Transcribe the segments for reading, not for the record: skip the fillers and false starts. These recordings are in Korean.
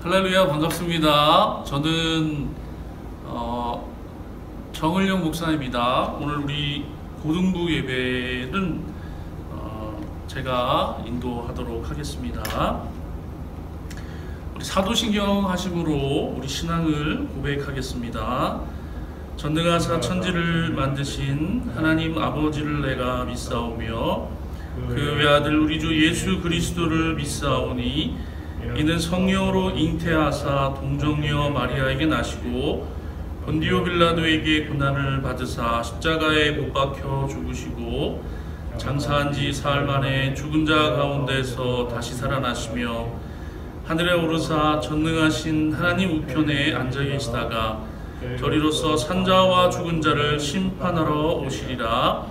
할렐루야, 반갑습니다. 저는 정을영 목사입니다. 오늘 우리 고등부 예배는 제가 인도하도록 하겠습니다. 우리 사도신경 하심으로 우리 신앙을 고백하겠습니다. 전능하사 천지를 만드신 하나님 아버지를 내가 믿사오며 그 외아들 우리 주 예수 그리스도를 믿사오니 이는 성령으로 잉태하사 동정녀 마리아에게 나시고 본디오 빌라도에게 고난을 받으사 십자가에 못 박혀 죽으시고 장사한 지 사흘 만에 죽은 자 가운데서 다시 살아나시며 하늘에 오르사 전능하신 하나님 우편에 앉아 계시다가 저리로서 산자와 죽은 자를 심판하러 오시리라.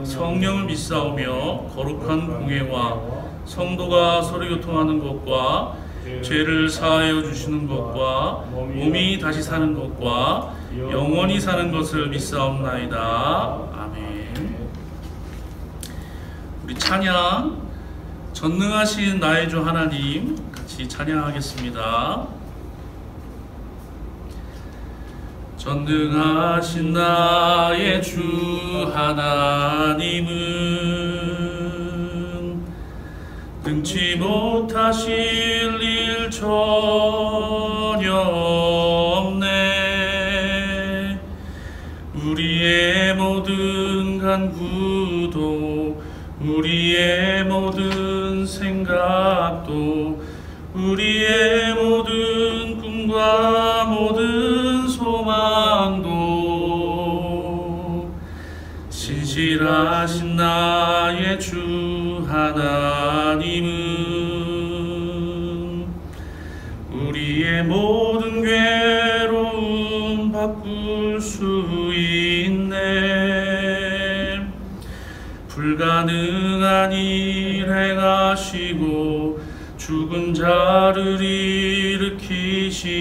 성령을 믿사오며 거룩한 공회와 성도가 서로 교통하는 것과 죄를 사하여 주시는 것과 몸이 다시 사는 것과 영원히 사는 것을 믿사옵나이다. 아멘. 우리 찬양 전능하신 나의 주 하나님 같이 찬양하겠습니다. 전능하신 나의 주 하나님은 능치 못하실 일 전혀 없네. 우리의 모든 간구도 우리의 모든 생각도 우리의 모든 꿈과 모든 소망도 신실하신 나의 주 하나님은 우리의 모든 괴로움 바꿀 수 있네. 불가능한 일 행하시고 죽은 자를 일으키시니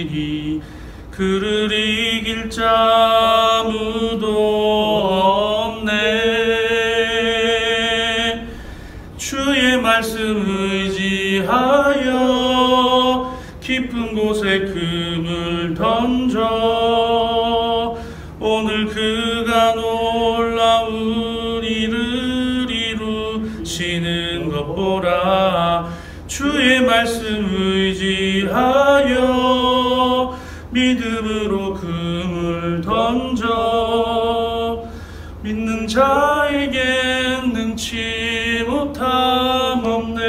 그를 이길 자 아무도 없네. 주의 말씀 의지하여 깊은 곳에 금을 던져 오늘 그가 놀라운 일을 이루시는 것 보라. 주의 말씀 의지하여 믿음으로 금을 던져 믿는 자에겐 능치 못함 없네.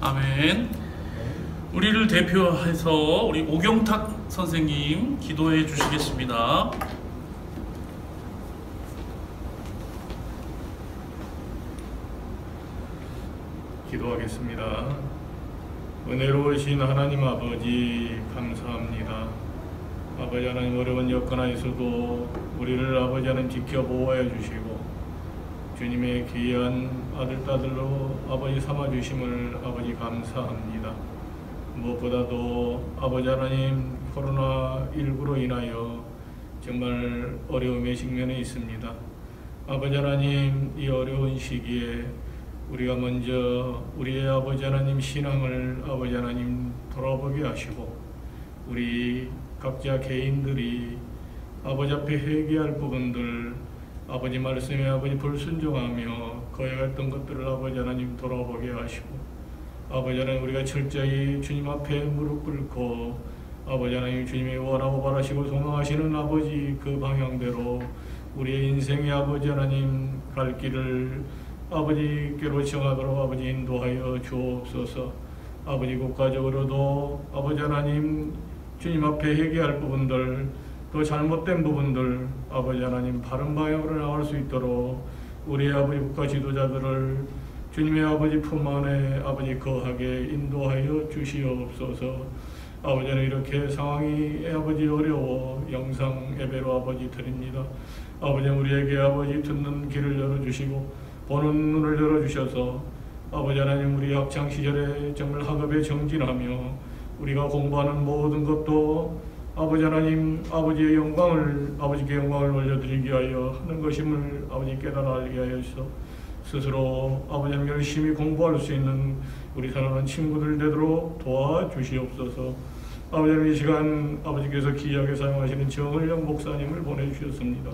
아멘. 우리를 대표해서 우리 오경탁 선생님 기도해 주시겠습니다. 기도하겠습니다. 은혜로우신 하나님 아버지 감사합니다. 아버지 하나님 어려운 여건하에서도 우리를 아버지 하나님 지켜 보호해 주시고 주님의 귀한 아들 딸들로 아버지 삼아 주심을 아버지 감사합니다. 무엇보다도 아버지 하나님 코로나19로 인하여 정말 어려움의 직면에 있습니다. 아버지 하나님 이 어려운 시기에 우리가 먼저 우리의 아버지 하나님 신앙을 아버지 하나님 돌아보게 하시고 우리 각자 개인들이 아버지 앞에 회개할 부분들 아버지 말씀에 아버지 불순종하며 거역했던 것들을 아버지 하나님 돌아보게 하시고 아버지 하나님 우리가 철저히 주님 앞에 무릎 꿇고 아버지 하나님 주님이 원하고 바라시고 소망하시는 아버지 그 방향대로 우리의 인생의 아버지 하나님 갈 길을 아버지께로 정하도록 아버지 인도하여 주옵소서. 아버지 국가적으로도 아버지 하나님 주님 앞에 회개할 부분들 또 잘못된 부분들 아버지 하나님 바른 방향으로 나갈 수 있도록 우리의 아버지 국가 지도자들을 주님의 아버지 품 안에 아버지 거하게 인도하여 주시옵소서. 아버지 하나님 이렇게 상황이 아버지 어려워 영상 예배로 아버지 드립니다. 아버지 우리에게 아버지 듣는 길을 열어주시고 보는 눈을 열어주셔서 아버지 하나님 우리 학창시절에 정말 학업에 정진하며 우리가 공부하는 모든 것도 아버지 하나님 아버지의 영광을 아버지께 영광을 올려드리기 위하여 하는 것임을 아버지 깨달아 알게 하여서 스스로 아버지 하나님 열심히 공부할 수 있는 우리 사랑하는 친구들 되도록 도와주시옵소서. 아버지, 이 시간 아버지께서 귀하게 사용하시는 정을영 목사님을 보내주셨습니다.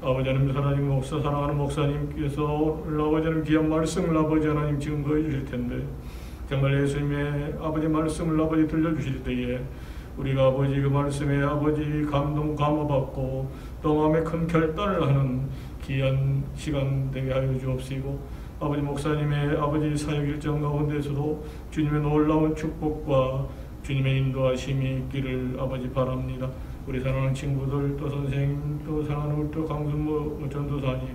아버지 하나님, 사랑하는 목사, 사랑하는 목사님께서 아버지 하나님 귀한 말씀을 아버지 하나님 증거해 주실 텐데, 정말 예수님의 아버지 말씀을 아버지 들려주실 때에 우리가 아버지 그 말씀에 아버지 감동 감화받고 또 마음에 큰 결단을 하는 귀한 시간 되게 하여 주옵시고, 아버지 목사님의 아버지 사역 일정 가운데서도 주님의 놀라운 축복과 주님의 인도하심이 있기를 아버지 바랍니다. 우리 사랑하는 친구들, 또 선생님, 또 사랑하는 우리 또 강순모 전도사님,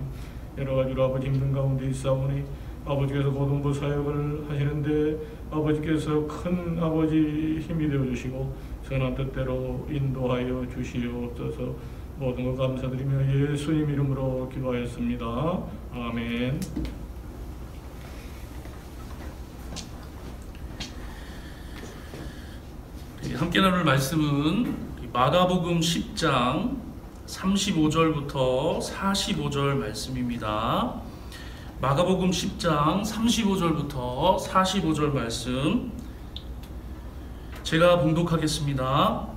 여러 가지로 아버지 힘든 가운데 있사오니 아버지께서 고등부 사역을 하시는데 아버지께서 큰 아버지 힘이 되어 주시고 선한 뜻대로 인도하여 주시옵소서. 모든 것 감사드리며 예수님 이름으로 기도하였습니다. 아멘. 함께 나눌 말씀은 마가복음 10장 35절부터 45절 말씀입니다. 마가복음 10장 35절부터 45절 말씀 제가 봉독하겠습니다.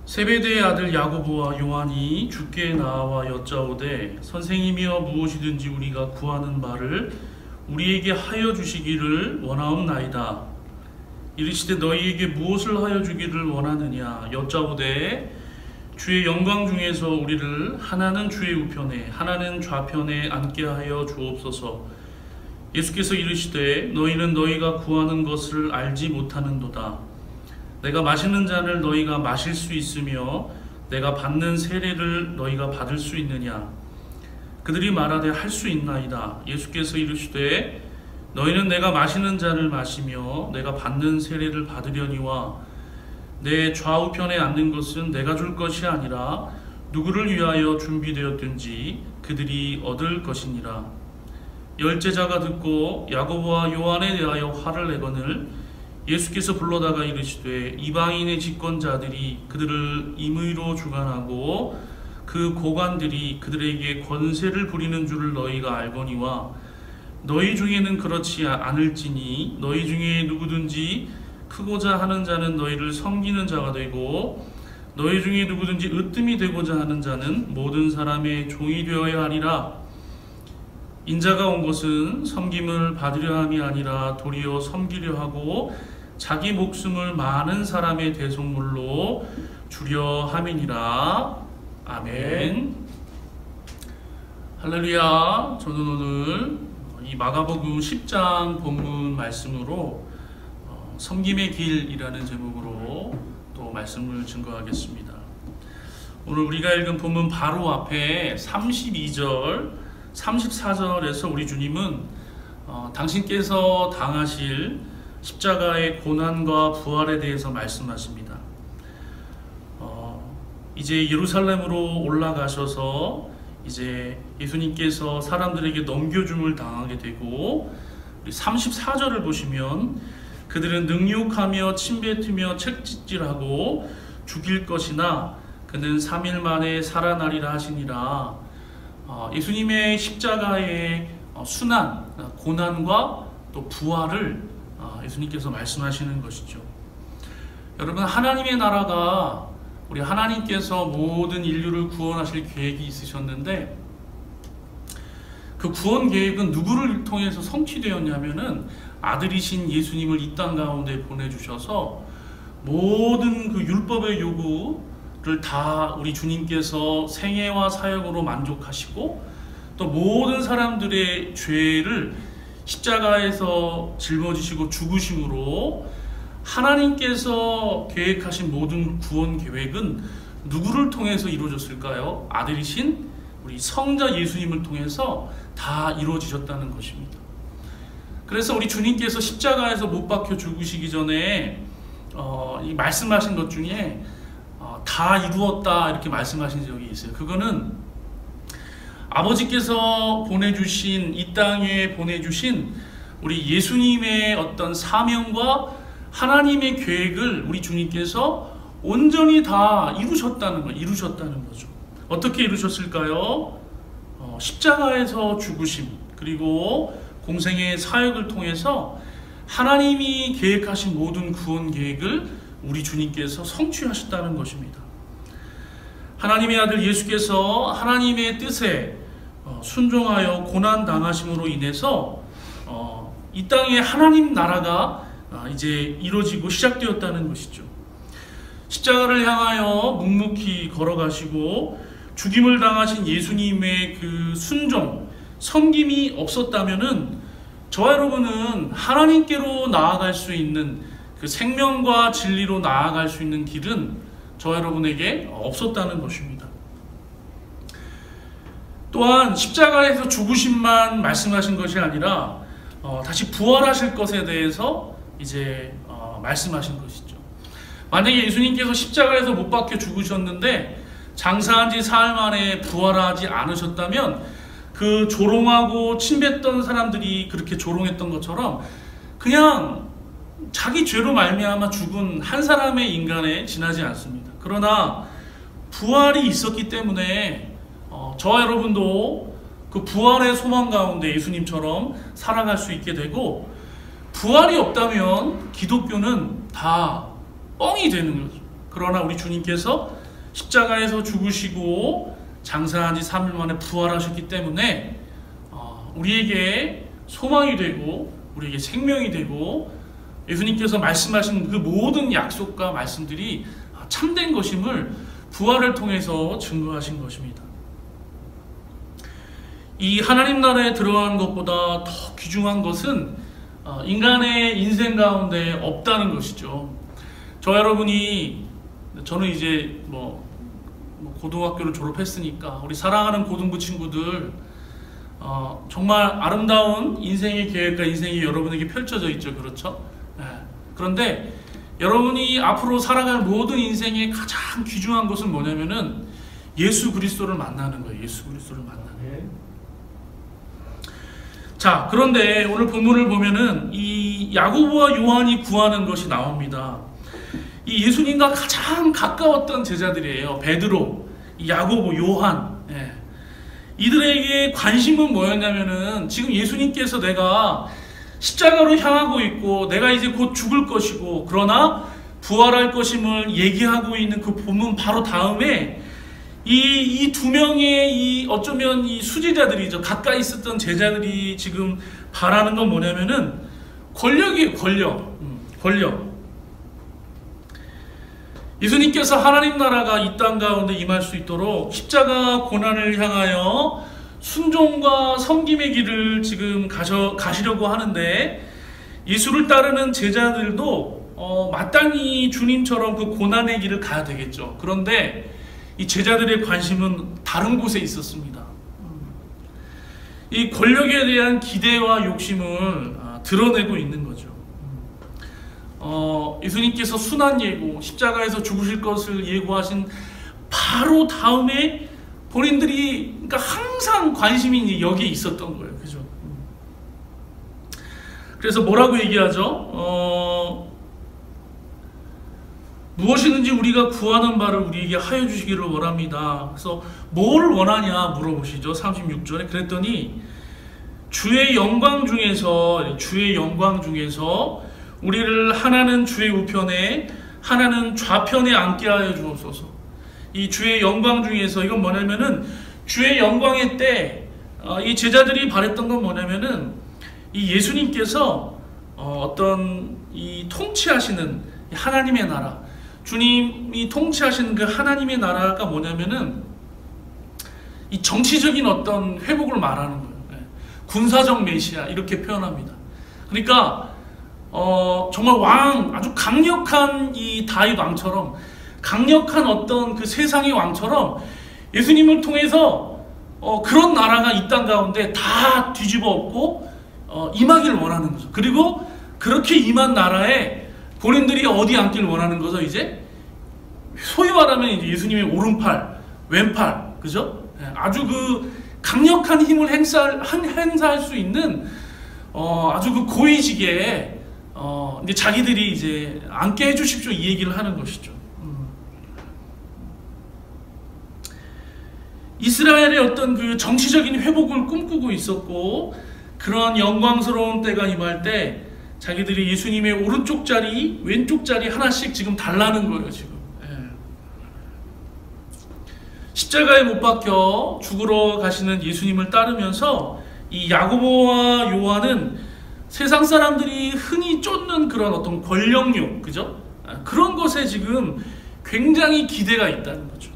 세베대의 아들 야고보와 요한이 주께 나와 여짜오되 선생님이여 무엇이든지 우리가 구하는 바를 우리에게 하여 주시기를 원하옵나이다. 이르시되 너희에게 무엇을 하여 주기를 원하느냐 여짜오되 주의 영광 중에서 우리를 하나는 주의 우편에 하나는 좌편에 앉게 하여 주옵소서. 예수께서 이르시되 너희는 너희가 구하는 것을 알지 못하는도다. 내가 마시는 잔을 너희가 마실 수 있으며 내가 받는 세례를 너희가 받을 수 있느냐. 그들이 말하되 할 수 있나이다. 예수께서 이르시되 너희는 내가 마시는 잔을 마시며 내가 받는 세례를 받으려니와 내 좌우편에 앉는 것은 내가 줄 것이 아니라 누구를 위하여 준비되었든지 그들이 얻을 것이니라. 열제자가 듣고 야고보와 요한에 대하여 화를 내거늘 예수께서 불러다가 이르시되 이방인의 집권자들이 그들을 임의로 주관하고 그 고관들이 그들에게 권세를 부리는 줄을 너희가 알거니와 너희 중에는 그렇지 않을지니 너희 중에 누구든지 크고자 하는 자는 너희를 섬기는 자가 되고 너희 중에 누구든지 으뜸이 되고자 하는 자는 모든 사람의 종이 되어야 하리라. 인자가 온 것은 섬김을 받으려 함이 아니라 도리어 섬기려 하고 자기 목숨을 많은 사람의 대속물로 주려 함이니라. 아멘. 할렐루야. 저는 오늘 이 마가복음 10장 본문 말씀으로 섬김의 길이라는 제목으로 또 말씀을 증거하겠습니다. 오늘 우리가 읽은 본문 바로 앞에 32절, 34절에서 우리 주님은 당신께서 당하실 십자가의 고난과 부활에 대해서 말씀하십니다. 이제 예루살렘으로 올라가셔서 이제 예수님께서 사람들에게 넘겨줌을 당하게 되고 34절을 보시면 그들은 능욕하며 침뱉으며 책짓질하고 죽일 것이나 그는 3일 만에 살아나리라 하시니라. 예수님의 십자가의 순환, 고난과 또 부활을 예수님께서 말씀하시는 것이죠. 여러분, 하나님의 나라가 우리 하나님께서 모든 인류를 구원하실 계획이 있으셨는데 그 구원 계획은 누구를 통해서 성취되었냐면은 아들이신 예수님을 이 땅 가운데 보내주셔서 모든 그 율법의 요구를 다 우리 주님께서 생애와 사역으로 만족하시고 또 모든 사람들의 죄를 십자가에서 짊어지시고 죽으심으로 하나님께서 계획하신 모든 구원 계획은 누구를 통해서 이루어졌을까요? 아들이신 우리 성자 예수님을 통해서 다 이루어지셨다는 것입니다. 그래서 우리 주님께서 십자가에서 못 박혀 죽으시기 전에 이 말씀하신 것 중에 다 이루었다 이렇게 말씀하신 적이 있어요. 그거는 아버지께서 보내주신 이 땅에 보내주신 우리 예수님의 어떤 사명과 하나님의 계획을 우리 주님께서 온전히 다 이루셨다는 거죠. 어떻게 이루셨을까요? 십자가에서 죽으심, 그리고 공생의 사역을 통해서 하나님이 계획하신 모든 구원 계획을 우리 주님께서 성취하셨다는 것입니다. 하나님의 아들 예수께서 하나님의 뜻에 순종하여 고난당하심으로 인해서 이 땅에 하나님 나라가 이제 이루어지고 시작되었다는 것이죠. 십자가를 향하여 묵묵히 걸어가시고 죽임을 당하신 예수님의 그 순종, 섬김이 없었다면은 저와 여러분은 하나님께로 나아갈 수 있는 그 생명과 진리로 나아갈 수 있는 길은 저와 여러분에게 없었다는 것입니다. 또한 십자가에서 죽으심만 말씀하신 것이 아니라 다시 부활하실 것에 대해서 이제 말씀하신 것이죠. 만약에 예수님께서 십자가에서 못 박혀 죽으셨는데 장사한 지 사흘 만에 부활하지 않으셨다면 그 조롱하고 침뱉던 사람들이 그렇게 조롱했던 것처럼 그냥 자기 죄로 말미암아 죽은 한 사람의 인간에 지나지 않습니다. 그러나 부활이 있었기 때문에 저와 여러분도 그 부활의 소망 가운데 예수님처럼 살아갈 수 있게 되고, 부활이 없다면 기독교는 다 뻥이 되는 거죠. 그러나 우리 주님께서 십자가에서 죽으시고 장사한 지 3일 만에 부활하셨기 때문에 우리에게 소망이 되고 우리에게 생명이 되고, 예수님께서 말씀하신 그 모든 약속과 말씀들이 참된 것임을 부활을 통해서 증거하신 것입니다. 이 하나님 나라에 들어가는 것보다 더 귀중한 것은 인간의 인생 가운데 없다는 것이죠. 저는 이제 고등학교를 졸업했으니까 우리 사랑하는 고등부 친구들 정말 아름다운 인생의 계획과 인생이 여러분에게 펼쳐져 있죠. 그렇죠? 네. 그런데 여러분이 앞으로 살아갈 모든 인생의 가장 귀중한 것은 뭐냐면은 예수 그리스도를 만나는 거예요. 예수 그리스도를 만나는 거예요. 자, 그런데 오늘 본문을 보면은 이 야고보와 요한이 구하는 것이 나옵니다. 이 예수님과 가장 가까웠던 제자들이에요. 베드로, 야고보, 요한. 예. 이들에게 관심은 뭐였냐면은 지금 예수님께서 내가 십자가로 향하고 있고 내가 이제 곧 죽을 것이고 그러나 부활할 것임을 얘기하고 있는 그 본문 바로 다음에 이 두 명의 어쩌면 이 수제자들이죠. 가까이 있었던 제자들이 지금 바라는 건 뭐냐면은 권력이에요. 권력. 예수님께서 하나님 나라가 이 땅 가운데 임할 수 있도록 십자가 고난을 향하여 순종과 섬김의 길을 지금 가시려고 하는데, 예수를 따르는 제자들도 마땅히 주님처럼 그 고난의 길을 가야 되겠죠. 그런데 이 제자들의 관심은 다른 곳에 있었습니다. 이 권력에 대한 기대와 욕심을 드러내고 있는 거죠. 예수님께서 순환 예고, 십자가에서 죽으실 것을 예고하신 바로 다음에 본인들이 그러니까 항상 관심이 여기에 있었던 거예요. 그죠? 그래서 뭐라고 얘기하죠? 무엇이든지 우리가 구하는 바를 우리에게 하여 주시기를 원합니다. 그래서 뭘 원하냐 물어보시죠. 36절에 그랬더니 주의 영광 중에서 우리를 하나는 주의 우편에 하나는 좌편에 앉게 하여 주옵소서. 이 주의 영광 중에서 이건 뭐냐면은 주의 영광의 때 이 제자들이 바랬던 건 뭐냐면은 이 예수님께서 어떤 이 통치하시는 하나님의 나라, 주님이 통치하시는 그 하나님의 나라가 뭐냐면은 이 정치적인 어떤 회복을 말하는 거예요. 군사적 메시아 이렇게 표현합니다. 그러니까 정말 아주 강력한 이 다윗 왕처럼, 강력한 어떤 그 세상의 왕처럼 예수님을 통해서 그런 나라가 이 땅 가운데 다 뒤집어 엎고 임하기를 원하는 거죠. 그리고 그렇게 임한 나라에 본인들이 어디 앉기를 원하는 거죠. 이제 소위 말하면 이제 예수님의 오른팔, 왼팔, 그죠? 아주 그 강력한 힘을 행사할 수 있는 아주 그 고위직에 이제 자기들이 이제 앉게 해주십시오 이 얘기를 하는 것이죠. 이스라엘의 어떤 그 정치적인 회복을 꿈꾸고 있었고, 그런 영광스러운 때가 임할 때 자기들이 예수님의 오른쪽 자리, 왼쪽 자리 하나씩 지금 달라는 거예요. 지금 십자가에 못 박혀 죽으러 가시는 예수님을 따르면서 이 야고보와 요한은 세상 사람들이 흔히 쫓는 그런 어떤 권력욕, 그죠? 그런 것에 지금 굉장히 기대가 있다는 거죠.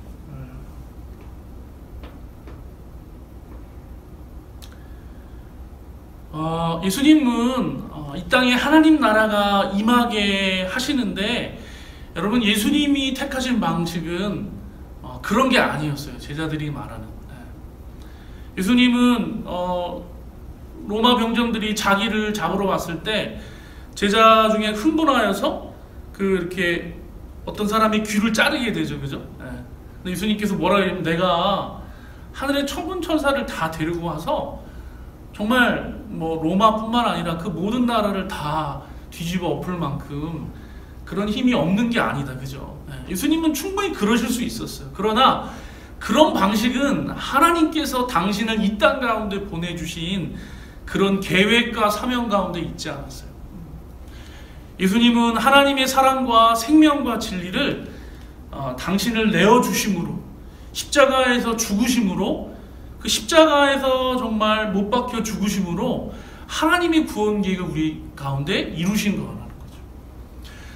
예수님은 이 땅에 하나님 나라가 임하게 하시는데, 여러분, 예수님이 택하신 방식은 그런 게 아니었어요. 제자들이 말하는. 예수님은 로마 병정들이 자기를 잡으러 왔을 때 제자 중에 흥분하여서 이렇게 어떤 사람이 귀를 자르게 되죠, 그죠? 근데 예수님께서 뭐라 그러냐면, 내가 하늘의 천군천사를 다 데리고 와서 정말 뭐 로마뿐만 아니라 그 모든 나라를 다 뒤집어 엎을 만큼 그런 힘이 없는 게 아니다, 그죠? 예수님은 충분히 그러실 수 있었어요. 그러나 그런 방식은 하나님께서 당신을 이 땅 가운데 보내주신 그런 계획과 사명 가운데 있지 않았어요. 예수님은 하나님의 사랑과 생명과 진리를 당신을 내어주심으로, 십자가에서 죽으심으로, 그 십자가에서 정말 못 박혀 죽으심으로 하나님의 구원 계획을 우리 가운데 이루신 거라는 거죠.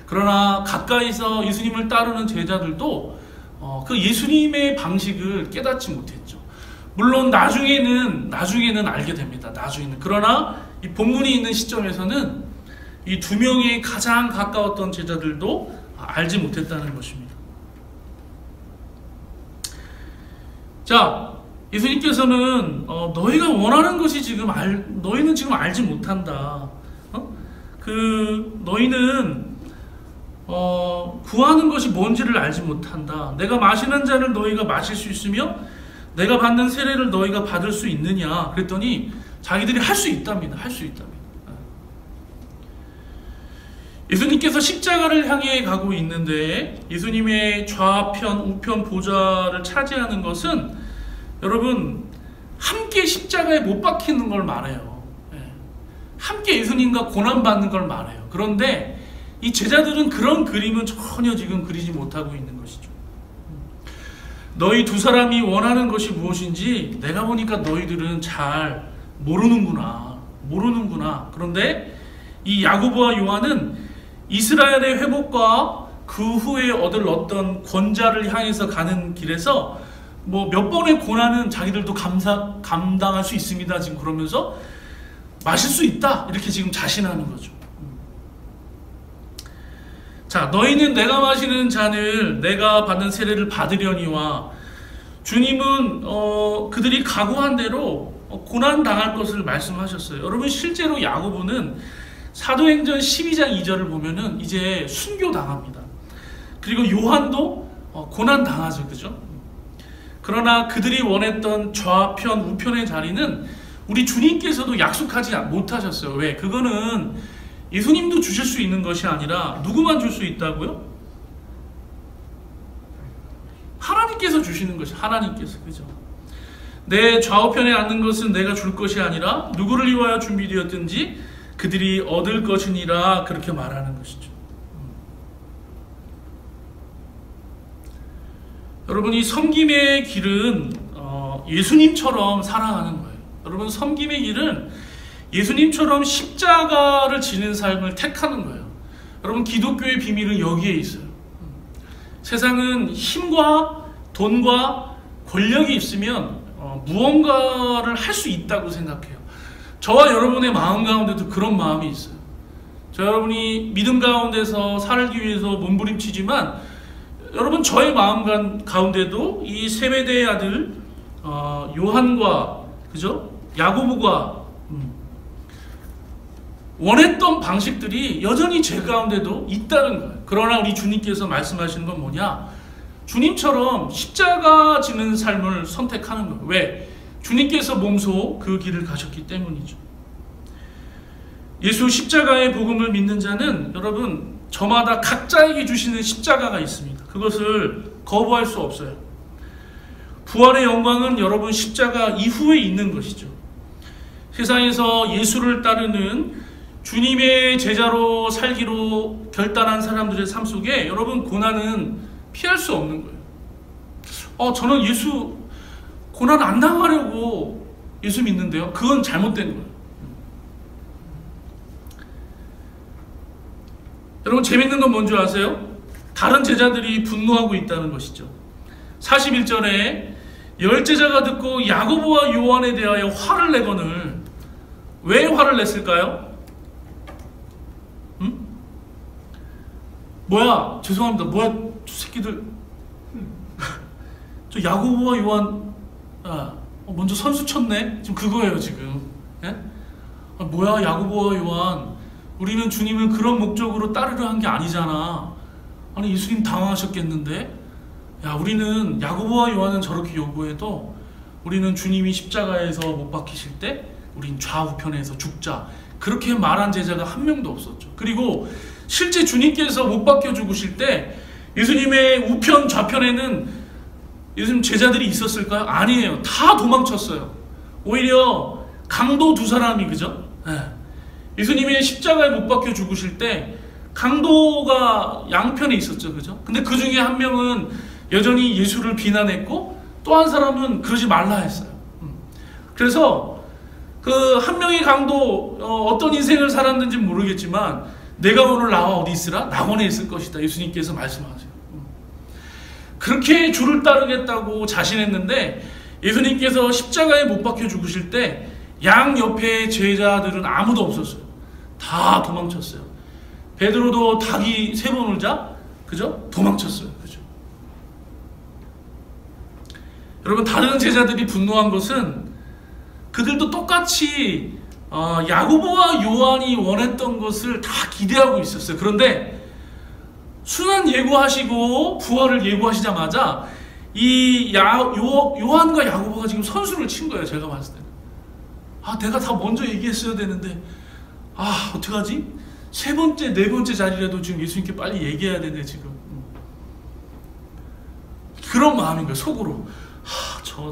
그러나 가까이서 예수님을 따르는 제자들도 그 예수님의 방식을 깨닫지 못했죠. 물론 나중에는 알게 됩니다. 나중에는. 그러나 이 본문이 있는 시점에서는 이 두 명의 가장 가까웠던 제자들도 알지 못했다는 것입니다. 자, 예수님께서는 너희가 원하는 것이 너희는 지금 알지 못한다. 너희는 구하는 것이 뭔지를 알지 못한다. 내가 마시는 잔을 너희가 마실 수 있으며 내가 받는 세례를 너희가 받을 수 있느냐. 그랬더니 자기들이 할 수 있답니다. 할 수 있답니다. 예수님께서 십자가를 향해 가고 있는데 예수님의 좌편, 우편 보좌를 차지하는 것은, 여러분, 함께 십자가에 못 박히는 걸 말해요. 함께 예수님과 고난받는 걸 말해요. 그런데 이 제자들은 그런 그림은 전혀 지금 그리지 못하고 있는 것이죠. 너희 두 사람이 원하는 것이 무엇인지 내가 보니까 너희들은 잘 모르는구나. 그런데 이 야고보와 요한은 이스라엘의 회복과 그 후에 얻을 어떤 권자를 향해서 가는 길에서 뭐 몇 번의 고난은 자기들도 감당할 수 있습니다. 지금 그러면서 마실 수 있다. 이렇게 지금 자신하는 거죠. 자, 너희는 내가 마시는 잔을 내가 받는 세례를 받으려니와, 주님은 그들이 각오한 대로 고난 당할 것을 말씀하셨어요. 여러분, 실제로 야고보는 사도행전 12장 2절을 보면은 이제 순교 당합니다. 그리고 요한도 고난 당하죠, 그죠? 그러나 그들이 원했던 좌편, 우편의 자리는 우리 주님께서도 약속하지 못하셨어요. 왜? 그거는 예수님도 주실 수 있는 것이 아니라 누구만 줄 수 있다고요? 하나님께서 주시는 것이, 하나님께서, 그죠? 내 좌우편에 앉는 것은 내가 줄 것이 아니라 누구를 위하여 준비되었든지 그들이 얻을 것이니라, 그렇게 말하는 것이죠. 여러분, 이 섬김의 길은 예수님처럼 살아가는 거예요. 여러분, 섬김의 길은 예수님처럼 십자가를 지는 삶을 택하는 거예요. 여러분, 기독교의 비밀은 여기에 있어요. 세상은 힘과 돈과 권력이 있으면 무언가를 할 수 있다고 생각해요. 저와 여러분의 마음 가운데도 그런 마음이 있어요. 저 여러분이 믿음 가운데서 살기 위해서 몸부림치지만, 여러분, 저의 마음 가운데도 이 세베대의 아들 요한과, 그죠? 야고보가 원했던 방식들이 여전히 제 가운데도 있다는 거예요. 그러나 우리 주님께서 말씀하시는 건 뭐냐? 주님처럼 십자가 지는 삶을 선택하는 거예요. 왜? 주님께서 몸소 그 길을 가셨기 때문이죠. 예수 십자가의 복음을 믿는 자는, 여러분, 저마다 각자에게 주시는 십자가가 있습니다. 그것을 거부할 수 없어요. 부활의 영광은 여러분 십자가 이후에 있는 것이죠. 세상에서 예수를 따르는 주님의 제자로 살기로 결단한 사람들의 삶 속에 여러분 고난은 피할 수 없는 거예요. 저는 예수 고난 안 당하려고 예수 믿는데요. 그건 잘못된 거예요. 여러분 재밌는 건 뭔지 아세요? 다른 제자들이 분노하고 있다는 것이죠. 41절에 열 제자가 듣고 야고보와 요한에 대하여 화를 내거늘. 왜 화를 냈을까요? 뭐야? 죄송합니다. 뭐야? 저 새끼들. 저 야고보와 요한 먼저 선수 쳤네? 지금 그거예요 지금. 예? 뭐야 야고보와 요한. 우리는 주님을 그런 목적으로 따르려 한 게 아니잖아. 아니 예수님 당황하셨겠는데? 야 우리는 야고보와 요한은 저렇게 요구해도 우리는 주님이 십자가에서 못 박히실 때 우린 좌우편에서 죽자. 그렇게 말한 제자가 한 명도 없었죠. 그리고 실제 주님께서 못 박혀 죽으실 때 예수님의 우편 좌편에는 예수님 제자들이 있었을까요? 아니에요. 다 도망쳤어요. 오히려 강도 두 사람이 그죠? 예수님의 십자가에 못 박혀 죽으실 때 강도가 양편에 있었죠. 그죠? 근데 그 중에 한 명은 여전히 예수를 비난했고 또 한 사람은 그러지 말라 했어요. 그래서 그 한 명의 강도 어떤 인생을 살았는지 모르겠지만 내가 오늘 나와 어디 있으라? 낙원에 있을 것이다. 예수님께서 말씀하세요. 그렇게 주를 따르겠다고 자신했는데 예수님께서 십자가에 못 박혀 죽으실 때 양 옆에 제자들은 아무도 없었어요. 다 도망쳤어요. 베드로도 닭이 3번 울자 그죠? 도망쳤어요. 그죠? 여러분 다른 제자들이 분노한 것은 그들도 똑같이 야고보와 요한이 원했던 것을 다 기대하고 있었어요. 그런데 순환 예고하시고 부활을 예고하시자마자 이 요한과 야고보가 지금 선수를 친 거예요. 제가 봤을 때는. 내가 다 먼저 얘기했어야 되는데 어떡하지? 3번째, 4번째 자리라도 지금 예수님께 빨리 얘기해야 되네 지금. 그런 마음인 거예요. 속으로.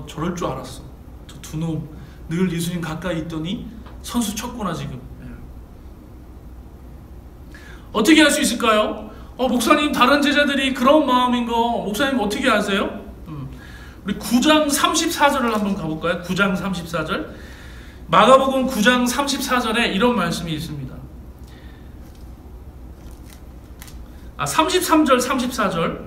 저럴 줄 알았어. 저 두 놈 늘 예수님 가까이 있더니 선수 쳤구나 지금. 어떻게 할 수 있을까요? 목사님 다른 제자들이 그런 마음인 거 목사님 어떻게 아세요? 우리 9장 34절을 한번 가볼까요? 9장 34절. 마가복음 9장 34절에 이런 말씀이 있습니다. 33절 34절.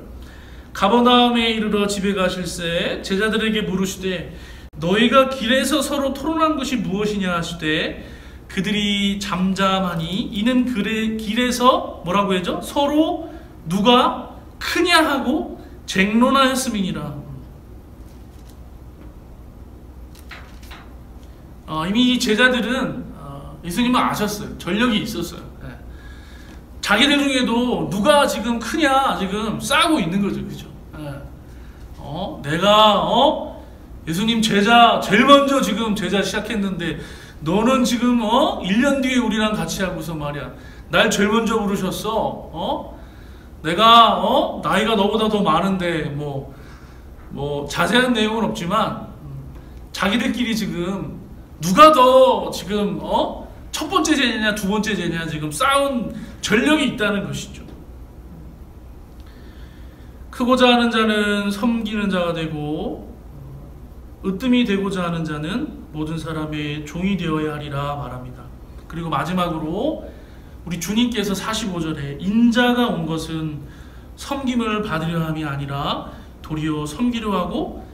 가버나움에 이르러 집에 가실새 제자들에게 물으시되 너희가 길에서 서로 토론한 것이 무엇이냐 하시되 그들이 잠잠하니 이는 길에서 뭐라고 하죠? 서로 누가 크냐 하고 쟁론하였음이니라. 이미 제자들은 예수님을 아셨어요. 전력이 있었어요. 자기들 중에도 누가 지금 크냐 지금 싸우고 있는 거죠. 그죠? 내가 예수님 제자 제일 먼저 지금 제자 시작했는데 너는 지금 1년 뒤에 우리랑 같이 하고서 말이야 날 제일 먼저 부르셨어. 내가 나이가 너보다 더 많은데 뭐 자세한 내용은 없지만 자기들끼리 지금 누가 더 지금 첫 번째 제자냐 두 번째 제자냐 지금 싸운 전력이 있다는 것이죠. 크고자 하는 자는 섬기는 자가 되고 으뜸이 되고자 하는 자는 모든 사람의 종이 되어야 하리라 말합니다. 그리고 마지막으로 우리 주님께서 45절에 인자가 온 것은 섬김을 받으려 함이 아니라 도리어 섬기려 하고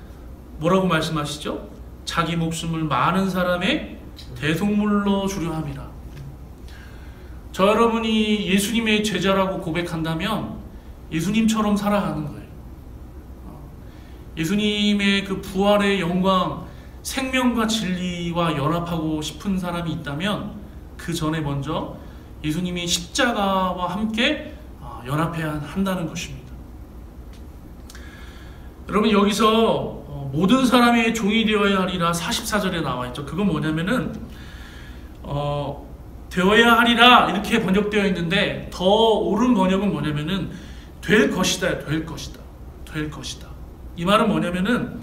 뭐라고 말씀하시죠? 자기 목숨을 많은 사람의 대속물로 주려 함이라. 저 여러분이 예수님의 제자라고 고백한다면 예수님처럼 살아가는 거예요. 예수님의 그 부활의 영광, 생명과 진리와 연합하고 싶은 사람이 있다면 그 전에 먼저 예수님이 십자가와 함께 연합해야 한다는 것입니다. 여러분 여기서 모든 사람의 종이 되어야 하리라 44절에 나와 있죠. 그건 뭐냐면은 되어야 하리라 이렇게 번역되어 있는데 더 옳은 번역은 뭐냐면은 될 것이다, 될 것이다, 될 것이다. 이 말은 뭐냐면은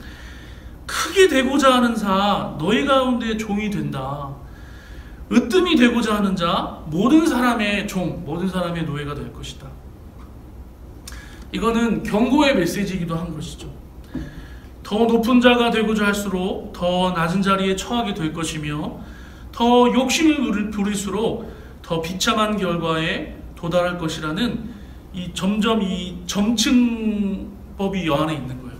크게 되고자 하는 자 너희 가운데 종이 된다. 으뜸이 되고자 하는 자, 모든 사람의 종, 모든 사람의 노예가 될 것이다. 이거는 경고의 메시지이기도 한 것이죠. 더 높은 자가 되고자 할수록 더 낮은 자리에 처하게 될 것이며, 더 욕심을 부릴수록 더 비참한 결과에 도달할 것이라는 점점 이 점층법이 여 안에 있는 거예요.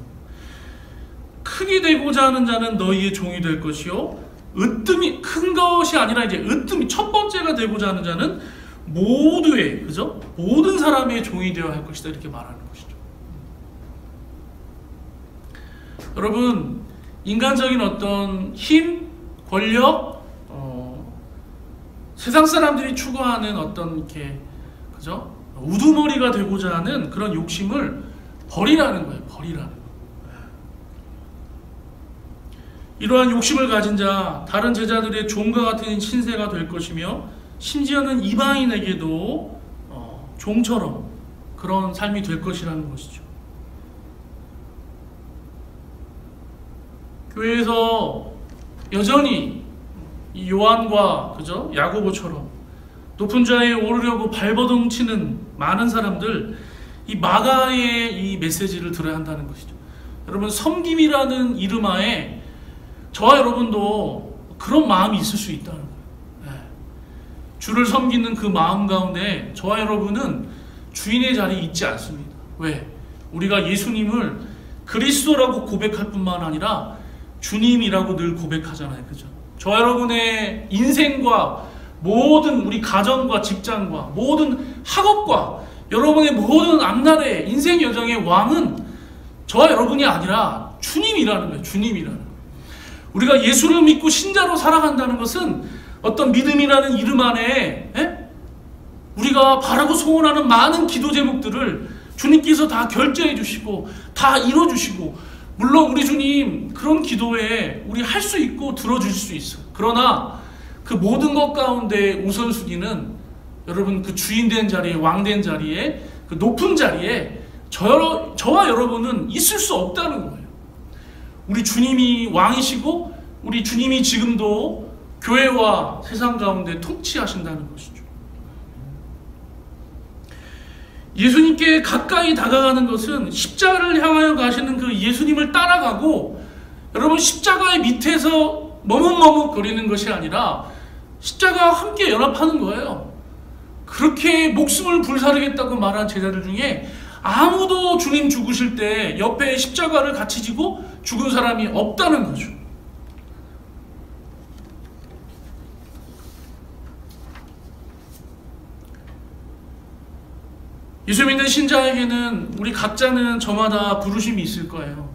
크게 되고자 하는 자는 너희의 종이 될 것이요, 으뜸이 큰 것이 아니라 이제 으뜸이 첫 번째가 되고자 하는 자는 모두의, 그죠? 모든 사람의 종이 되어야 할 것이다, 이렇게 말하는 것이죠. 여러분, 인간적인 어떤 힘, 권력, 세상 사람들이 추구하는 어떤 이렇게, 그죠? 우두머리가 되고자 하는 그런 욕심을 버리라는 거예요. 버리라는 거예요. 이러한 욕심을 가진 자, 다른 제자들의 종과 같은 신세가 될 것이며, 심지어는 이방인에게도 종처럼 그런 삶이 될 것이라는 것이죠. 교회에서 여전히 이 요한과, 그죠? 야고보처럼 높은 자에 오르려고 발버둥 치는 많은 사람들, 이 마가의 이 메시지를 들어야 한다는 것이죠. 여러분, 섬김이라는 이름 하에 저와 여러분도 그런 마음이 있을 수 있다는 거예요. 주를 섬기는 그 마음 가운데 저와 여러분은 주인의 자리에 있지 않습니다. 왜? 우리가 예수님을 그리스도라고 고백할 뿐만 아니라 주님이라고 늘 고백하잖아요. 그죠? 저와 여러분의 인생과 모든 우리 가정과 직장과 모든 학업과 여러분의 모든 앞날의 인생 여정의 왕은 저와 여러분이 아니라 주님이라는 거예요. 주님이라는 거예요. 우리가 예수를 믿고 신자로 살아간다는 것은 어떤 믿음이라는 이름 안에 우리가 바라고 소원하는 많은 기도 제목들을 주님께서 다 결제해 주시고 다 이뤄 주시고, 물론 우리 주님 그런 기도에 우리 할 수 있고 들어주실 수 있어요. 그러나 그 모든 것 가운데 우선순위는 여러분 그 주인 된 자리에, 왕 된 자리에, 그 높은 자리에 저와 여러분은 있을 수 없다는 거예요. 우리 주님이 왕이시고 우리 주님이 지금도 교회와 세상 가운데 통치하신다는 것이죠. 예수님께 가까이 다가가는 것은 십자가를 향하여 가시는 그 예수님을 따라가고, 여러분 십자가의 밑에서 머뭇머뭇거리는 것이 아니라 십자가와 함께 연합하는 거예요. 그렇게 목숨을 불사르겠다고 말한 제자들 중에 아무도 주님 죽으실 때 옆에 십자가를 같이 지고 죽은 사람이 없다는 거죠. 예수 믿는 신자에게는 우리 각자는 저마다 부르심이 있을 거예요.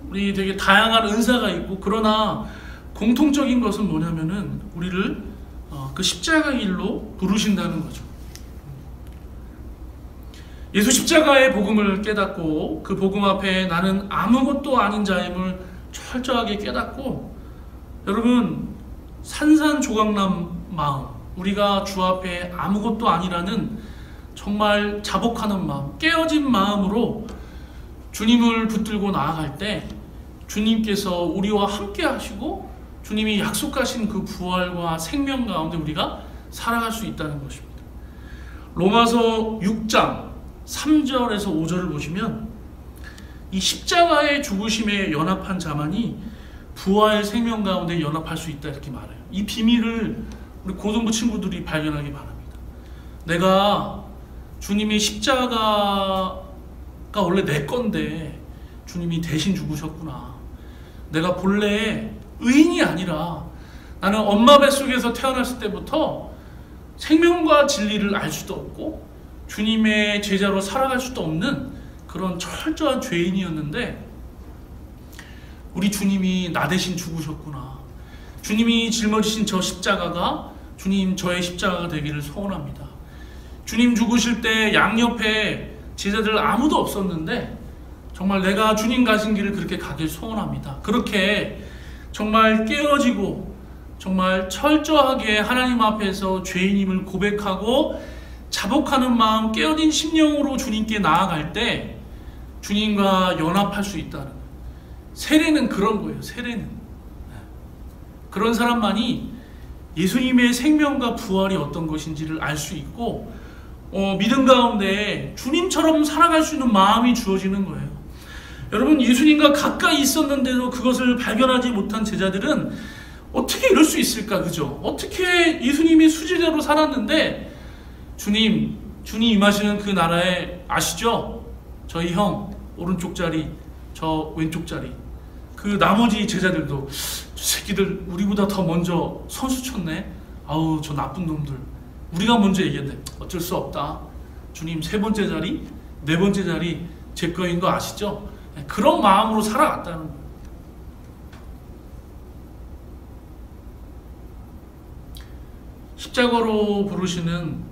우리 되게 다양한 은사가 있고, 그러나 공통적인 것은 뭐냐면은 우리를 그 십자가의 일로 부르신다는 거죠. 예수 십자가의 복음을 깨닫고 그 복음 앞에 나는 아무것도 아닌 자임을 철저하게 깨닫고, 여러분 산산조각난 마음, 우리가 주 앞에 아무것도 아니라는 정말 자복하는 마음, 깨어진 마음으로 주님을 붙들고 나아갈 때 주님께서 우리와 함께 하시고 주님이 약속하신 그 부활과 생명 가운데 우리가 살아갈 수 있다는 것입니다. 로마서 6장 3절에서 5절을 보시면 이 십자가의 죽으심에 연합한 자만이 부활 생명 가운데 연합할 수 있다, 이렇게 말해요. 이 비밀을 우리 고등부 친구들이 발견하기 바랍니다. 내가 주님의 십자가가 원래 내 건데 주님이 대신 죽으셨구나. 내가 본래 의인이 아니라 나는 엄마 뱃속에서 태어났을 때부터 생명과 진리를 알 수도 없고 주님의 제자로 살아갈 수도 없는 그런 철저한 죄인이었는데, 우리 주님이 나 대신 죽으셨구나. 주님이 짊어지신 저 십자가가 주님 저의 십자가가 되기를 소원합니다. 주님 죽으실 때 양옆에 제자들 아무도 없었는데 정말 내가 주님 가신 길을 그렇게 가길 소원합니다. 그렇게 정말 깨어지고 정말 철저하게 하나님 앞에서 죄인임을 고백하고 자복하는 마음, 깨어진 심령으로 주님께 나아갈 때 주님과 연합할 수 있다는 거예요. 세례는 그런 거예요. 세례는 그런 사람만이 예수님의 생명과 부활이 어떤 것인지를 알 수 있고 믿음 가운데 주님처럼 살아갈 수 있는 마음이 주어지는 거예요. 여러분, 예수님과 가까이 있었는데도 그것을 발견하지 못한 제자들은 어떻게 이럴 수 있을까? 그죠? 어떻게 예수님이 수제자로 살았는데 주님 임하시는 그 나라에 아시죠? 저희 형 오른쪽 자리, 저 왼쪽 자리. 그 나머지 제자들도 저 새끼들 우리보다 더 먼저 선수 쳤네. 아우, 저 나쁜 놈들. 우리가 먼저 얘기했는데 어쩔 수 없다. 주님 3번째 자리, 4번째 자리 제 거인 거 아시죠? 그런 마음으로 살아갔다는 거예요. 십자가로 부르시는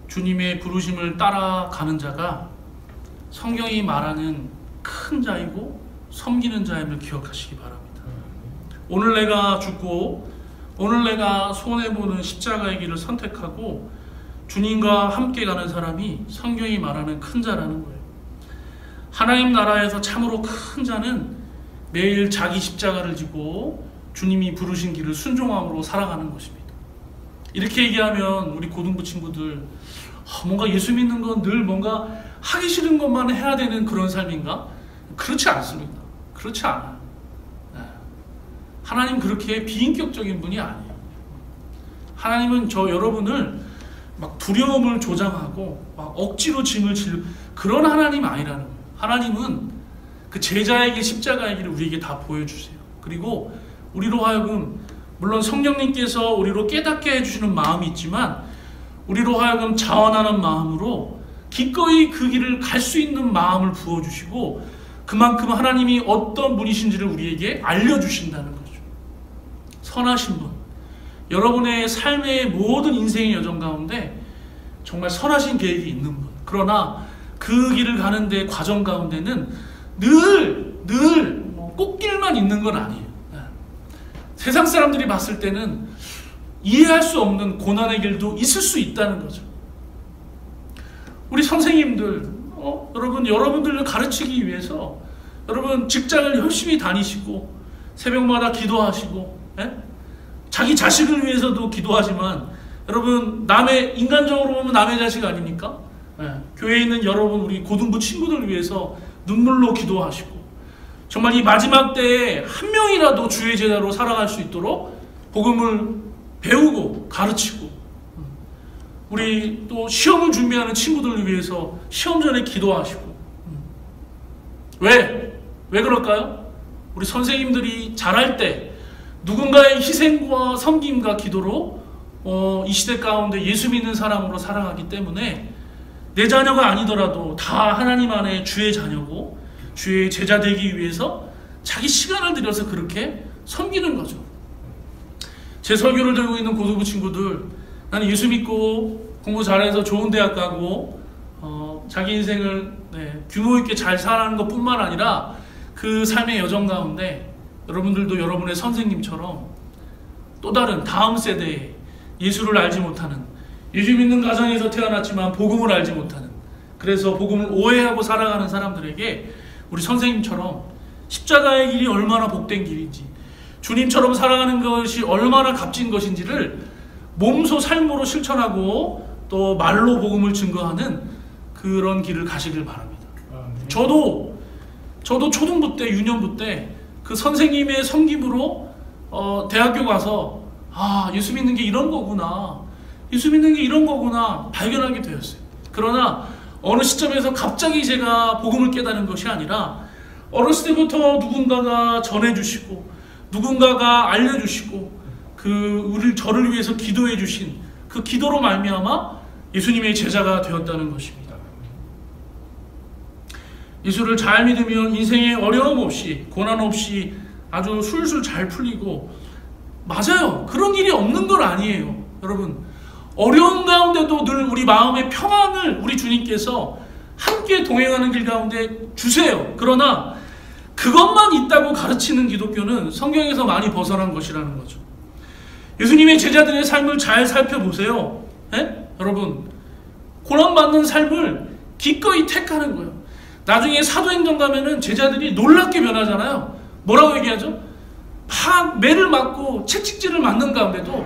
주님의 부르심을 따라가는 자가 성경이 말하는 큰 자이고 섬기는 자임을 기억하시기 바랍니다. 오늘 내가 죽고 오늘 내가 손해보는 십자가의 길을 선택하고 주님과 함께 가는 사람이 성경이 말하는 큰 자라는 거예요. 하나님 나라에서 참으로 큰 자는 매일 자기 십자가를 지고 주님이 부르신 길을 순종함으로 살아가는 것입니다. 이렇게 얘기하면 우리 고등부 친구들 뭔가 예수 믿는 건 늘 뭔가 하기 싫은 것만 해야 되는 그런 삶인가? 그렇지 않습니다. 그렇지 않아요. 하나님 그렇게 비인격적인 분이 아니에요. 하나님은 여러분을 막 두려움을 조장하고 막 억지로 짐을 질 그런 하나님 아니라는 거예요. 하나님은 그 제자의 길, 십자가의 길을 우리에게 다 보여주세요. 그리고 우리로 하여금 물론 성령님께서 우리로 깨닫게 해주시는 마음이 있지만 우리로 하여금 자원하는 마음으로 기꺼이 그 길을 갈 수 있는 마음을 부어주시고 그만큼 하나님이 어떤 분이신지를 우리에게 알려주신다는 거죠. 선하신 분, 여러분의 삶의 모든 인생의 여정 가운데 정말 선하신 계획이 있는 분. 그러나 그 길을 가는데 과정 가운데는 늘 꽃길만 있는 건 아니에요. 세상 사람들이 봤을 때는 이해할 수 없는 고난의 길도 있을 수 있다는 거죠. 우리 선생님들, 여러분들을 가르치기 위해서 여러분 직장을 열심히 다니시고 새벽마다 기도하시고 자기 자식을 위해서도 기도하지만 여러분 인간적으로 보면 남의 자식 아닙니까? 교회에 있는 여러분 우리 고등부 친구들 위해서 눈물로 기도하시고 정말 이 마지막 때에 한 명이라도 주의 제자로 살아갈 수 있도록 복음을 배우고 가르치고 우리 또 시험을 준비하는 친구들을 위해서 시험 전에 기도하시고 왜 그럴까요? 우리 선생님들이 잘할 때 누군가의 희생과 섬김과 기도로 이 시대 가운데 예수 믿는 사람으로 살아가기 때문에 내 자녀가 아니더라도 다 하나님 안에 주의 자녀고 주의 제자 되기 위해서 자기 시간을 들여서 그렇게 섬기는 거죠. 제 설교를 들고 있는 고등부 친구들, 나는 예수 믿고 공부 잘해서 좋은 대학 가고 자기 인생을 규모 있게 잘 살아가는 것뿐만 아니라 그 삶의 여정 가운데 여러분들도 여러분의 선생님처럼 또 다른 다음 세대에 예수를 알지 못하는, 예수 믿는 가정에서 태어났지만 복음을 알지 못하는, 그래서 복음을 오해하고 살아가는 사람들에게 우리 선생님처럼 십자가의 길이 얼마나 복된 길인지, 주님처럼 살아가는 것이 얼마나 값진 것인지를 몸소 삶으로 실천하고 또 말로 복음을 증거하는 그런 길을 가시길 바랍니다. 저도 초등부 때, 유년부 때 그 선생님의 섬김으로 대학교 가서 예수 믿는 게 이런 거구나, 예수 믿는 게 이런 거구나 발견하게 되었어요. 그러나 어느 시점에서 갑자기 제가 복음을 깨닫는 것이 아니라 어렸을 때부터 누군가가 전해주시고 누군가가 알려주시고 저를 위해서 기도해 주신 그 기도로 말미암아 예수님의 제자가 되었다는 것입니다. 예수를 잘 믿으면 인생에 어려움 없이 고난 없이 아주 술술 잘 풀리고, 맞아요. 그런 일이 없는 건 아니에요. 여러분, 어려운 가운데도 늘 우리 마음의 평안을 우리 주님께서 함께 동행하는 길 가운데 주세요. 그러나 그것만 있다고 가르치는 기독교는 성경에서 많이 벗어난 것이라는 거죠. 예수님의 제자들의 삶을 잘 살펴보세요. 여러분, 고난받는 삶을 기꺼이 택하는 거예요. 나중에 사도행전 가면은 제자들이 놀랍게 변하잖아요. 뭐라고 얘기하죠? 막 매를 맞고 채찍질을 맞는 가운데도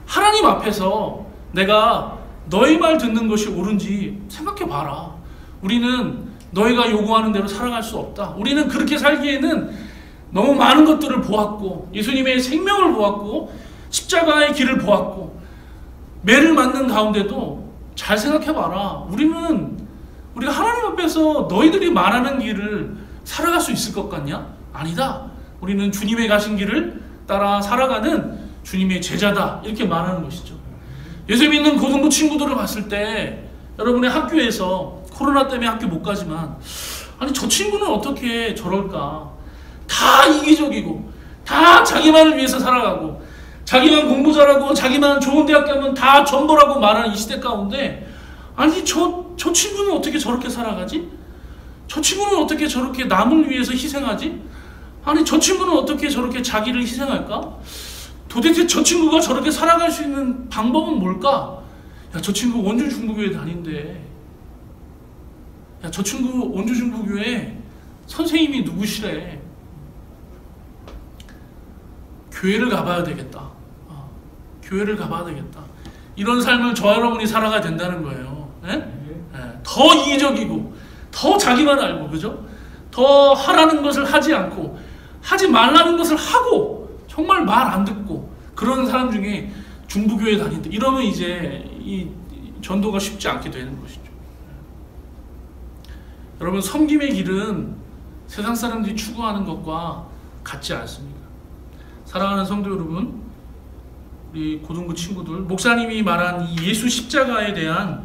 하나님 앞에서 내가 너희 말 듣는 것이 옳은지 생각해 봐라. 우리는 너희가 요구하는 대로 살아갈 수 없다. 우리는 그렇게 살기에는 너무 많은 것들을 보았고, 예수님의 생명을 보았고, 십자가의 길을 보았고, 매를 맞는 가운데도 잘 생각해 봐라. 우리가 하나님 앞에서 너희들이 말하는 길을 살아갈 수 있을 것 같냐? 아니다. 우리는 주님의 가신 길을 따라 살아가는 주님의 제자다. 이렇게 말하는 것이죠. 예수 믿는 고등부 친구들을 봤을 때 여러분의 학교에서 코로나 때문에 학교 못 가지만, 아니 저 친구는 어떻게 저럴까? 다 이기적이고 다 자기만을 위해서 살아가고 자기만 공부 잘하고 자기만 좋은 대학 가면 다 전도라고 말하는 이 시대 가운데, 아니 저 친구는 어떻게 저렇게 살아가지? 저 친구는 어떻게 저렇게 남을 위해서 희생하지? 아니 저 친구는 어떻게 저렇게 자기를 희생할까? 도대체 저 친구가 저렇게 살아갈 수 있는 방법은 뭘까? 야, 저 친구 원주 중부교회 다닌대. 야, 저 친구 원주 중부교회 선생님이 누구시래? 교회를 가봐야 되겠다. 교회를 가봐야 되겠다. 이런 삶을 저와 여러분이 살아가야 된다는 거예요. 더 이기적이고 더 자기만 알고, 그죠? 더 하라는 것을 하지 않고 하지 말라는 것을 하고 정말 말 안 듣고 그런 사람 중에 중부교회 다닌다. 이러면 이제 이 전도가 쉽지 않게 되는 것이죠. 여러분, 섬김의 길은 세상 사람들이 추구하는 것과 같지 않습니다. 사랑하는 성도 여러분, 우리 고등부 친구들, 목사님이 말한 이 예수 십자가에 대한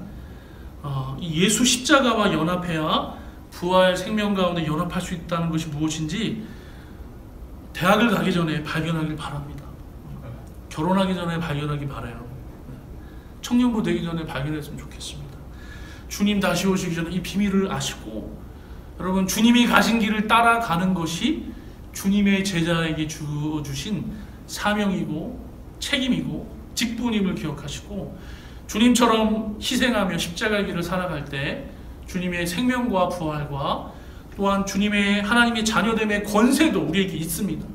이 예수 십자가와 연합해야 부활 생명 가운데 연합할 수 있다는 것이 무엇인지 대학을 가기 전에 발견하길 바랍니다. 결혼하기 전에 발견하기 바라요. 청년부 되기 전에 발견했으면 좋겠습니다. 주님 다시 오시기 전에 이 비밀을 아시고, 여러분 주님이 가신 길을 따라가는 것이 주님의 제자에게 주어주신 사명이고 책임이고 직분임을 기억하시고, 주님처럼 희생하며 십자가의 길을 살아갈 때 주님의 생명과 부활과 또한 주님의 하나님의 자녀됨의 권세도 우리에게 있습니다.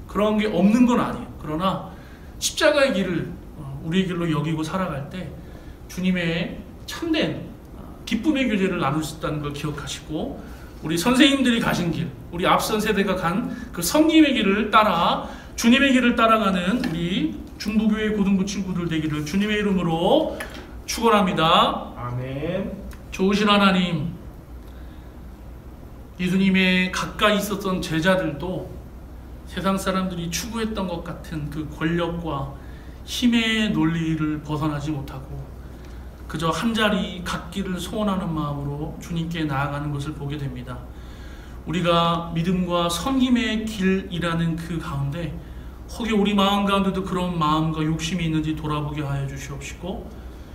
그런 게 없는 건 아니에요. 그러나 십자가의 길을 우리의 길로 여기고 살아갈 때 주님의 참된 기쁨의 교제를 나눌 수 있다는 걸 기억하시고, 우리 선생님들이 가신 길, 우리 앞선 세대가 간 그 성님의 길을 따라 주님의 길을 따라가는 우리 중부교회 고등부 친구들 되기를 주님의 이름으로 축원합니다. 아멘. 좋으신 하나님, 예수님의 가까이 있었던 제자들도 세상 사람들이 추구했던 것 같은 그 권력과 힘의 논리를 벗어나지 못하고 그저 한 자리 갖기를 소원하는 마음으로 주님께 나아가는 것을 보게 됩니다. 우리가 믿음과 섬김의 길이라는 그 가운데 혹여 우리 마음 가운데도 그런 마음과 욕심이 있는지 돌아보게 하여 주시옵시고,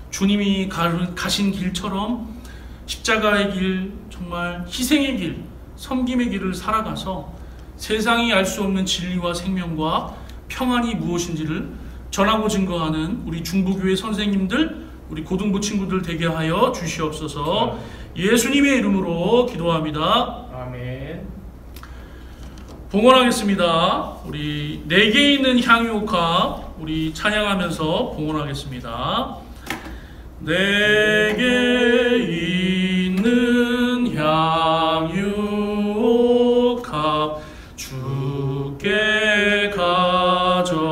주님이 가신 길처럼 십자가의 길, 정말 희생의 길, 섬김의 길을 살아가서 세상이 알 수 없는 진리와 생명과 평안이 무엇인지를 전하고 증거하는 우리 중부교회 선생님들, 우리 고등부 친구들 되게 하여 주시옵소서. 예수님의 이름으로 기도합니다. 아멘. 봉헌하겠습니다. 우리 내게 있는 향유옥합 우리 찬양하면서 봉헌하겠습니다. 내게 있는 향유옥합 주께 가져가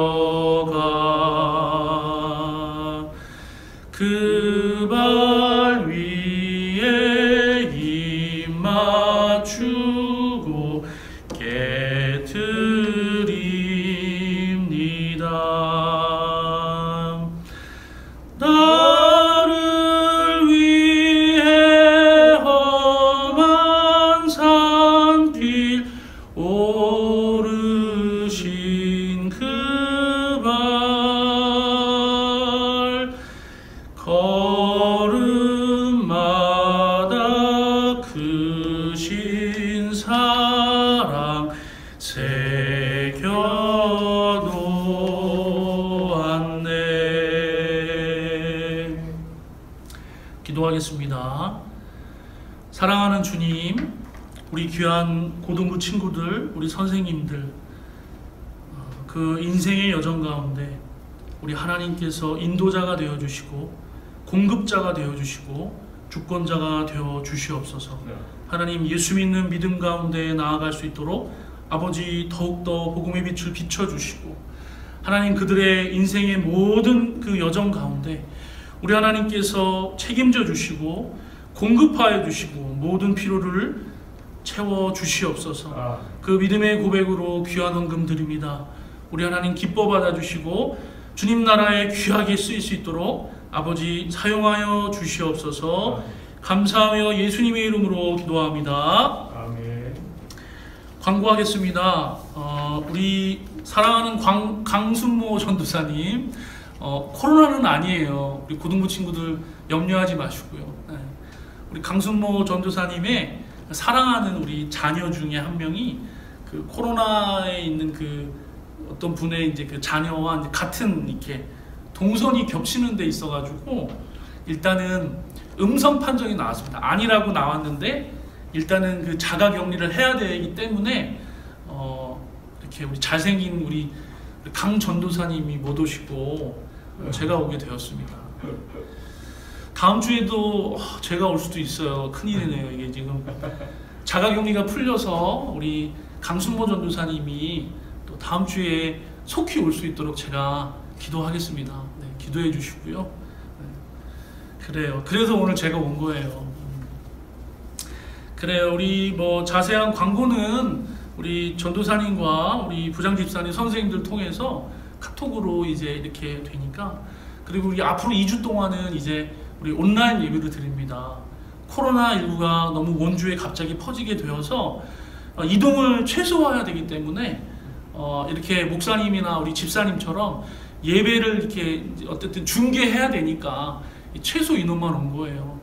그 발 위에 입 맞추고 깨트립니다. 나를 위해 험한 산길 오르신 그 발 걸음마다 크신 사랑 새겨놓았네. 기도하겠습니다. 사랑하는 주님, 우리 귀한 고등부 친구들, 우리 선생님들, 그 인생의 여정 가운데 우리 하나님께서 인도자가 되어주시고 공급자가 되어주시고 주권자가 되어주시옵소서. 하나님, 예수 믿는 믿음 가운데 나아갈 수 있도록 아버지 더욱더 복음의 빛을 비춰주시고, 하나님 그들의 인생의 모든 그 여정 가운데 우리 하나님께서 책임져 주시고 공급하여 주시고 모든 필요를 채워 주시옵소서. 그 믿음의 고백으로 귀한 헌금 드립니다. 우리 하나님 기뻐 받아 주시고 주님 나라에 귀하게 쓰일 수 있도록 아버지 사용하여 주시옵소서. 감사하며 예수님의 이름으로 기도합니다. 아멘. 광고하겠습니다. 우리 사랑하는 강순모 전도사님, 코로나는 아니에요. 우리 고등부 친구들 염려하지 마시고요. 네. 우리 강순모 전도사님의 사랑하는 우리 자녀 중에 한 명이 그 코로나에 있는 그 어떤 분의 이제 그 자녀와 이제 같은 이렇게 동선이 겹치는 데 있어가지고 일단은 음성 판정이 나왔습니다. 아니라고 나왔는데 일단은 그 자가 격리를 해야 되기 때문에 이렇게 우리 잘생긴 우리 강 전도사님이 못 오시고 제가 오게 되었습니다. 다음 주에도 제가 올 수도 있어요. 큰일이네요. 이게 지금 자가 격리가 풀려서 우리 강순모 전도사님이 또 다음 주에 속히 올 수 있도록 제가 기도하겠습니다. 네, 기도해 주시고요. 네, 그래요. 그래서 오늘 제가 온 거예요. 그래요. 우리 뭐 자세한 광고는 우리 전도사님과 우리 부장집사님 선생님들 통해서 카톡으로 이제 이렇게 되니까, 그리고 우리 앞으로 2주 동안은 이제 우리 온라인 예배를 드립니다. 코로나19가 너무 원주에 갑자기 퍼지게 되어서 이동을 최소화해야 되기 때문에 이렇게 목사님이나 우리 집사님처럼 예배를 이렇게 어쨌든 중계해야 되니까 최소 인원만 온 거예요.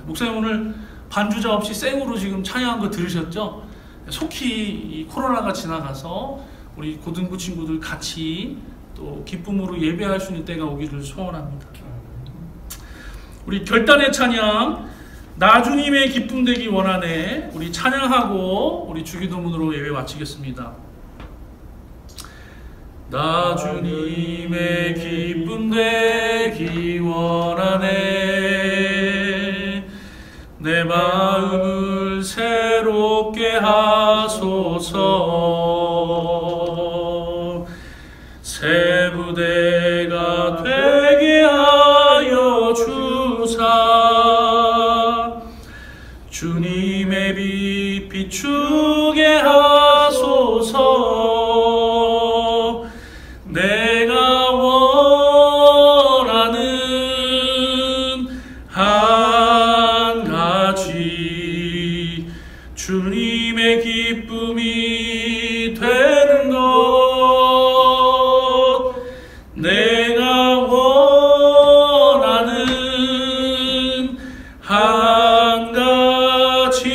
목사님 오늘 반주자 없이 생으로 지금 찬양한 거 들으셨죠? 속히 이 코로나가 지나가서 우리 고등부 친구들 같이 또 기쁨으로 예배할 수 있는 때가 오기를 소원합니다. 우리 결단의 찬양, 나 주님의 기쁨 되기 원하네, 우리 찬양하고 우리 주기도문으로 예배 마치겠습니다. 나 주님의 기쁨 되기 원하네, 내 마음을 새롭게 하소서, 새 부대가 되게 하여 주사, 주님의 빛 비추게 하소서, 내가 원하는 한 가지 주님의 기쁨이 되는 것, 내가 원하는 한 가지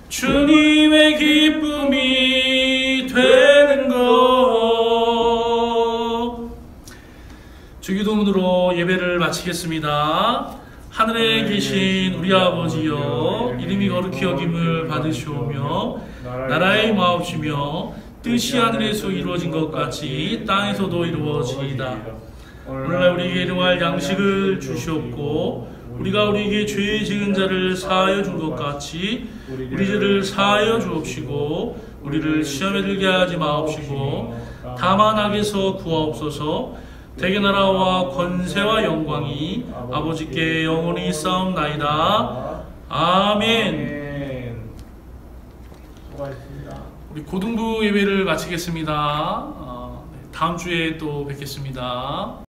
주님의 기쁨이 되는 것. 주기도문으로 예배를 마치겠습니다. 하늘에 계신 우리 아버지여, 이름이 거룩히 여김을 받으시오며 나라의 마옵시며 뜻이 하늘에서 이루어진 것 같이 땅에서도 이루어지이다. 오늘날 우리에게 일용할 양식을 주시옵고, 우리가 우리에게 죄 지은 자를 사하여 준 것 같이 우리 죄를 사하여 주옵시고, 우리를 시험에 들게 하지 마옵시고 다만 악에서 구하옵소서. 대개 나라와 권세와 영광이 아버지께 영원히 쌓옵나이다. 아멘. 우리 고등부 예배를 마치겠습니다. 다음 주에 또 뵙겠습니다.